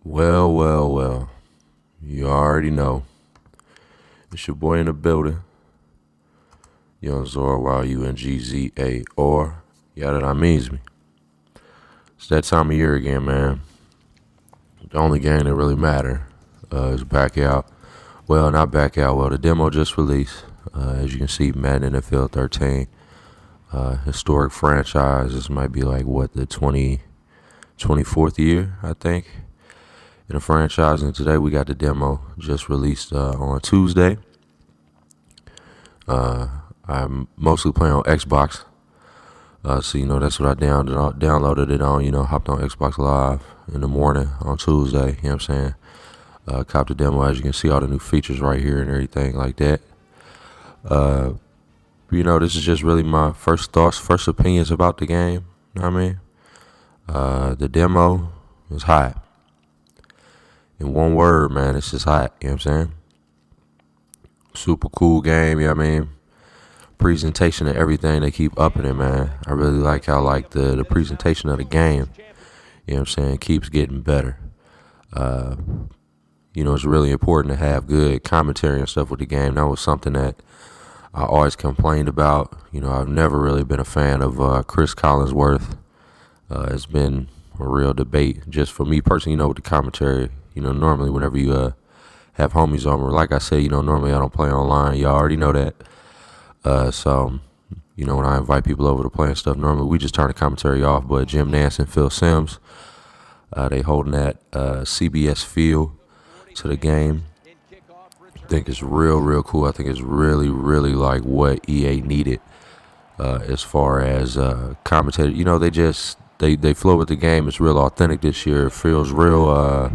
Well, well, well. You already know. It's your boy in the building. Young Zora YUNGZA or yeah, that means me. It's that time of year again, man. The only game that really matter is back out. Well, not back out. Well, the demo just released. As you can see, Madden NFL 13. Historic franchise. This might be like what the 24th year, I think, in the franchise. And today we got the demo just released on Tuesday. I'm mostly playing on Xbox. So, that's what I downloaded it on, hopped on Xbox Live in the morning on Tuesday, you know what I'm saying? Copped the demo, as you can see, all the new features right here and everything like that. This is just really my first thoughts, first opinions about the game, you know what I mean? The demo was hot. In one word, man, it's just hot, you know what I'm saying? Super cool game, you know what I mean? Presentation and everything, they keep upping it, man. I really like how the presentation of the game, you know what I'm saying, keeps getting better. It's really important to have good commentary and stuff with the game. That was something that I always complained about. I've never really been a fan of Chris Collinsworth. It's been a real debate just for me personally, with the commentary. Normally whenever you have homies on, or like I say, normally I don't play online. Y'all already know that. So when I invite people over to play and stuff, normally we just turn the commentary off. But Jim Nance and Phil Simms, they holding that CBS feel to the game. I think it's real cool. I think it's really like what EA needed as far as commentator. They flow with the game. It's real authentic this year. It feels real,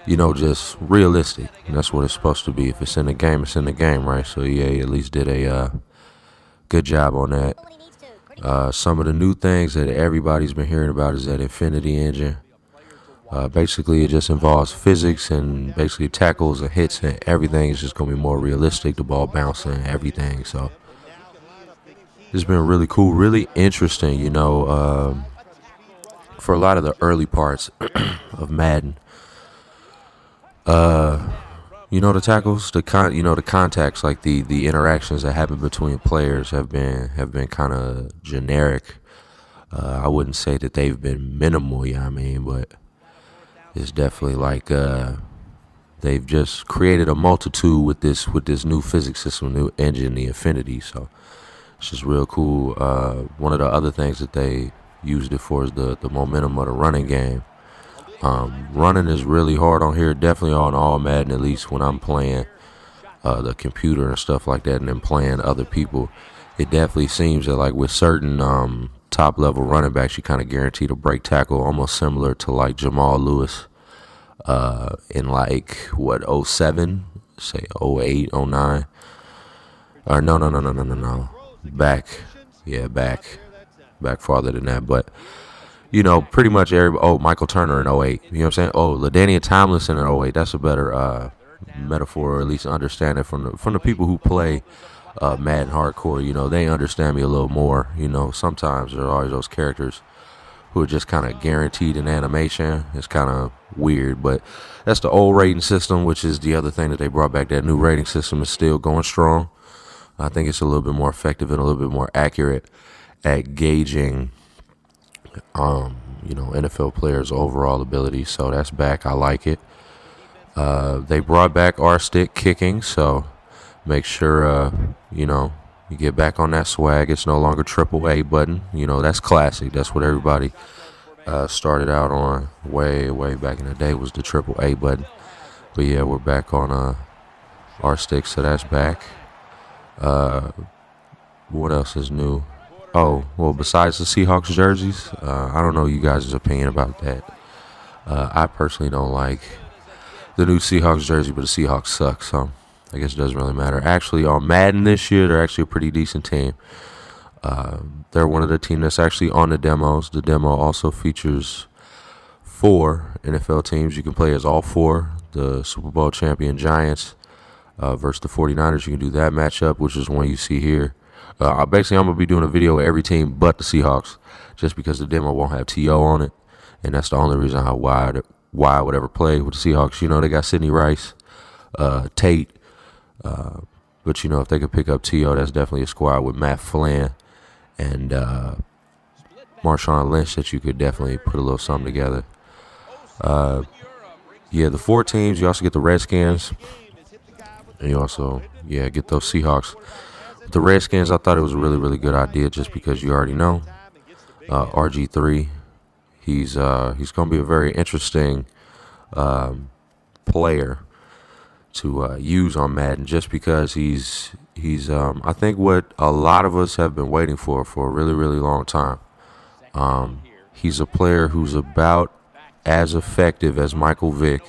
just realistic. And that's what it's supposed to be. If it's in the game, it's in the game, right? So EA at least did a good job on that. Some of the new things that everybody's been hearing about is that Infinity Engine. Basically, it just involves physics and basically tackles and hits, and everything is just going to be more realistic. The ball bouncing and everything. So it's been really cool, really interesting, for a lot of the early parts of Madden. The tackles, the contacts, like the interactions that happen between players have been kind of generic. I wouldn't say that they've been minimal, but it's definitely like they've just created a multitude with this new physics system, new engine, the Infinity. So it's just real cool. One of the other things that they used it for is the momentum of the running game. Running is really hard on here, definitely on all Madden, at least when I'm playing the computer and stuff like that, and then playing other people. It definitely seems that like with certain top level running backs, you kind of guaranteed a break tackle, almost similar to like Jamal Lewis in like what 07, say 08, 09. Or no. Back farther than that, but pretty much everybody. Michael Turner in 08. You know what I'm saying? LaDainian Tomlinson in 08. That's a better metaphor, or at least understand it from the people who play Madden hardcore. They understand me a little more. Sometimes there are always those characters who are just kind of guaranteed in animation. It's kind of weird, but that's the old rating system, which is the other thing that they brought back. That new rating system is still going strong. I think it's a little bit more effective and a little bit more accurate at gauging NFL players' overall ability. So that's back. I like it. They brought back R-stick kicking, so make sure you get back on that swag. It's no longer triple A button. That's classic. That's what everybody started out on way back in the day, was the triple A button. But yeah, we're back on R-stick, so that's back. What else is new? Besides the Seahawks jerseys, I don't know you guys' opinion about that. I personally don't like the new Seahawks jersey, but the Seahawks suck, so I guess it doesn't really matter. Actually, on Madden this year, they're actually a pretty decent team. They're one of the teams that's actually on the demos. The demo also features 4 NFL teams. You can play as all 4. The Super Bowl champion Giants versus the 49ers. You can do that matchup, which is one you see here. Basically, I'm going to be doing a video with every team but the Seahawks, just because the demo won't have T.O. on it, and that's the only reason why why I would ever play with the Seahawks. You know, they got Sidney Rice, Tate, but you know, if they could pick up T.O., that's definitely a squad with Matt Flynn and Marshawn Lynch that you could definitely put a little something together. Yeah, the 4 teams. You also get the Redskins, and you also get those Seahawks. With the Redskins, I thought it was a really, really good idea just because you already know RG3. He's going to be a very interesting player to use on Madden just because he's I think what a lot of us have been waiting for a really, really long time. He's a player who's about as effective as Michael Vick.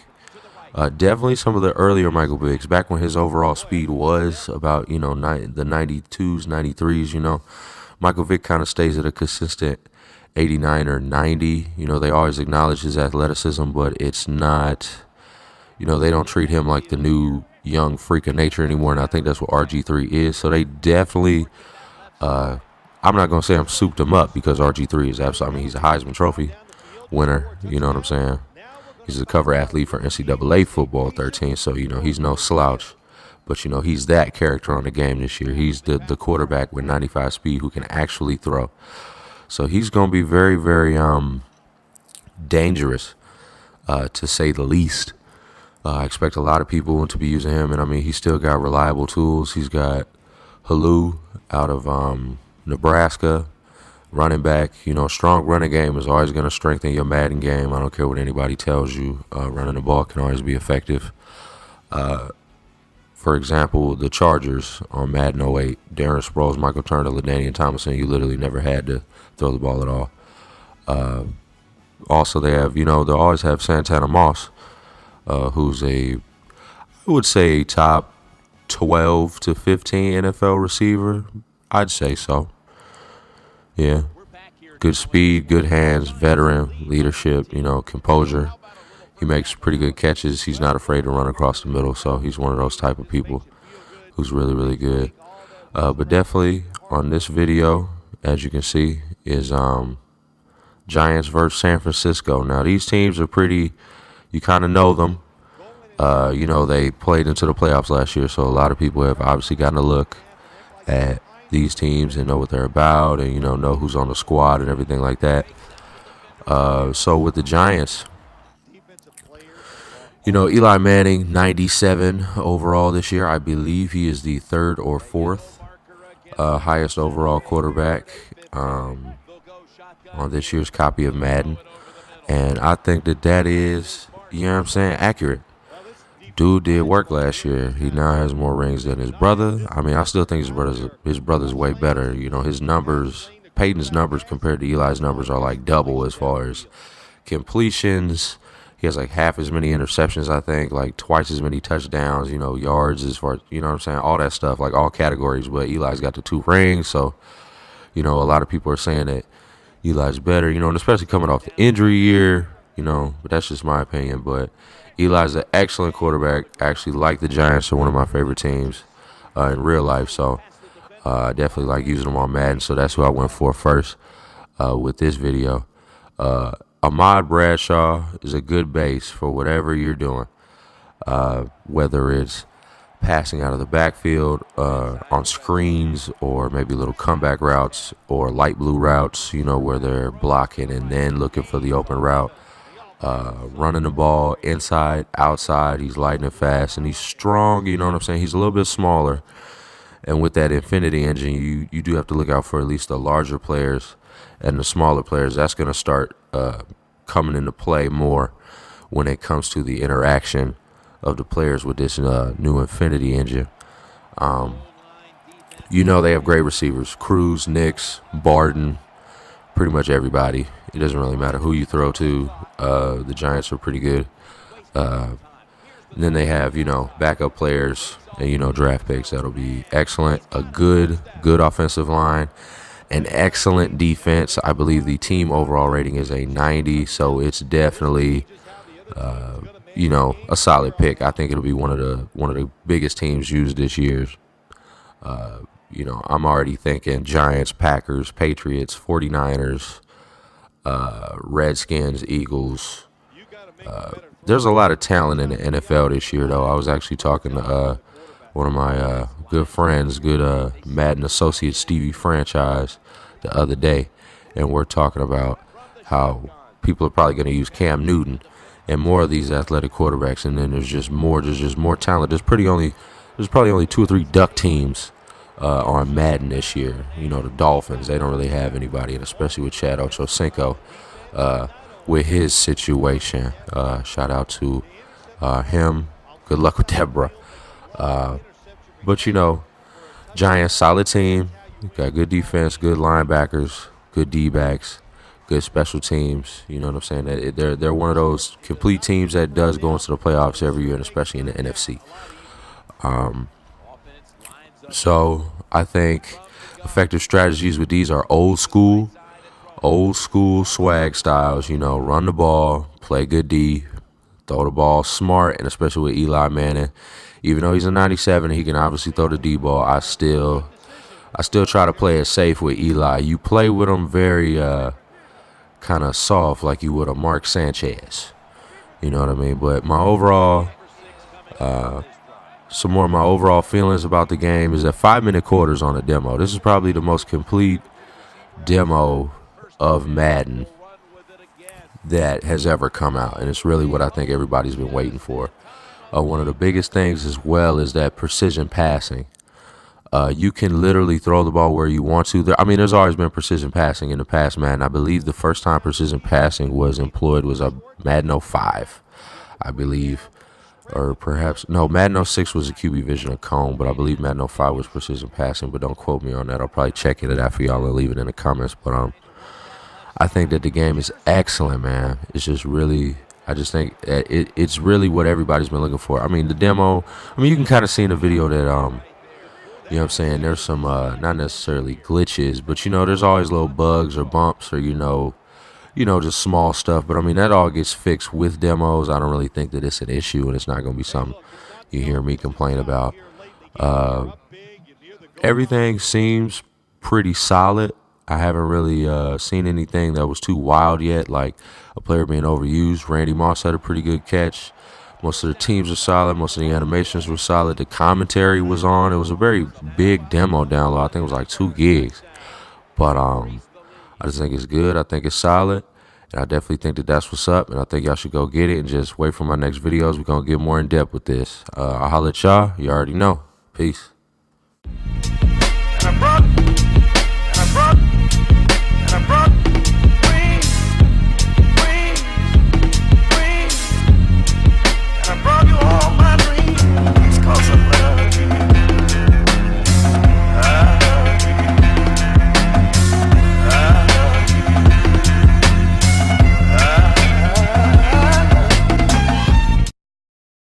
Definitely some of the earlier Michael Vicks, back when his overall speed was about, the 92s, 93s, Michael Vick kind of stays at a consistent 89 or 90. They always acknowledge his athleticism, but it's not, they don't treat him like the new young freak of nature anymore, and I think that's what RG3 is. So they definitely, I'm not going to say I'm souped him up because RG3 is absolutely, he's a Heisman Trophy winner, you know what I'm saying? He's a cover athlete for NCAA football 13, so, he's no slouch. But, he's that character on the game this year. He's the quarterback with 95 speed who can actually throw. So he's going to be very, very dangerous, to say the least. I expect a lot of people to be using him, and, he's still got reliable tools. He's got Halou out of Nebraska. Running back, a strong running game is always going to strengthen your Madden game. I don't care what anybody tells you. Running the ball can always be effective. For example, the Chargers on Madden 08, Darren Sproles, Michael Turner, LaDainian Tomlinson, you literally never had to throw the ball at all. Also, they have, they always have Santana Moss, who's I would say, top 12 to 15 NFL receiver. I'd say so. Yeah, good speed, good hands, veteran, leadership, composure. He makes pretty good catches. He's not afraid to run across the middle, so he's one of those type of people who's really, really good. But definitely on this video, as you can see, is Giants versus San Francisco. Now, these teams are pretty, you kind of know them. They played into the playoffs last year, so a lot of people have obviously gotten a look at these teams and know what they're about and, know who's on the squad and everything like that. So with the Giants, Eli Manning, 97 overall this year. I believe he is the 3rd or 4th highest overall quarterback on this year's copy of Madden. And I think that is, accurate. Dude did work last year. He now has more rings than his brother. I still think his brother's way better. His numbers, Peyton's numbers compared to Eli's numbers are like double as far as completions. He has like half as many interceptions, I think, like twice as many touchdowns, yards as far as, all that stuff, like all categories. But Eli's got the 2 rings. So, a lot of people are saying that Eli's better, and especially coming off the injury year, but that's just my opinion. But Eli's an excellent quarterback. I actually like the Giants. They're one of my favorite teams in real life. So I definitely like using them on Madden. So that's who I went for first with this video. Ahmad Bradshaw is a good base for whatever you're doing, whether it's passing out of the backfield on screens or maybe little comeback routes or light blue routes, where they're blocking and then looking for the open route. Running the ball inside, outside. He's lightning fast and he's strong. You know what I'm saying? He's a little bit smaller. And with that Infinity engine, you do have to look out for at least the larger players and the smaller players. That's going to start coming into play more when it comes to the interaction of the players with this new Infinity engine. They have great receivers. Cruz, Nix, Barden, pretty much everybody. It doesn't really matter who you throw to. The Giants are pretty good. And then they have, backup players and, draft picks. That'll be excellent. A good offensive line. An excellent defense. I believe the team overall rating is a 90, so it's definitely, a solid pick. I think it'll be one of the biggest teams used this year. I'm already thinking Giants, Packers, Patriots, 49ers, Redskins, Eagles, There's a lot of talent in the NFL this year, though. I was actually talking to one of my good friends, good Madden associate Stevie Franchise, the other day, and we're talking about how people are probably going to use Cam Newton and more of these athletic quarterbacks, and then there's just more talent. There's probably only 2 or 3 duck teams on Madden this year. You know, the Dolphins, they don't really have anybody, and especially with Chad Ochocinco with his situation. Shout out to him. Good luck with that, bro. But, you know, Giants, solid team. Got good defense, good linebackers, good D-backs, good special teams. You know what I'm saying? They're one of those complete teams that does go into the playoffs every year, and especially in the NFC. So I think effective strategies with these are old school swag styles. You know, run the ball, play good D, throw the ball smart, and especially with Eli Manning. Even though he's a 97 and he can obviously throw the D ball, I still try to play it safe with Eli. You play with him very kind of soft, like you would a Mark Sanchez. You know what I mean? But my overall, some more of my overall feelings about the game is that 5-minute quarters on a demo. This is probably the most complete demo of Madden that has ever come out, and it's really what I think everybody's been waiting for. One of the biggest things as well is that precision passing. You can literally throw the ball where you want to. There's always been precision passing in the past, Madden. I believe the first time precision passing was employed was Madden 05, I believe. Or perhaps, no, Madden 06 was a QB vision of cone, but I believe Madden 05 was precision passing, but don't quote me on that. I'll probably check it out for y'all and leave it in the comments. But I think that the game is excellent, man. It's just really, I just think that it's really what everybody's been looking for. I mean, the demo, you can kind of see in the video that, you know what I'm saying, there's some, not necessarily glitches, but, you know, there's always little bugs or bumps or, you know, just small stuff. But, that all gets fixed with demos. I don't really think that it's an issue, and it's not going to be something you hear me complain about. Everything seems pretty solid. I haven't really seen anything that was too wild yet, like a player being overused. Randy Moss had a pretty good catch. Most of the teams are solid. Most of the animations were solid. The commentary was on. It was a very big demo download. I think it was like 2 gigs. But I just think it's good. I think it's solid. And I definitely think that that's what's up. And I think y'all should go get it and just wait for my next videos. We're going to get more in depth with this. I'll holler at y'all. You already know. Peace.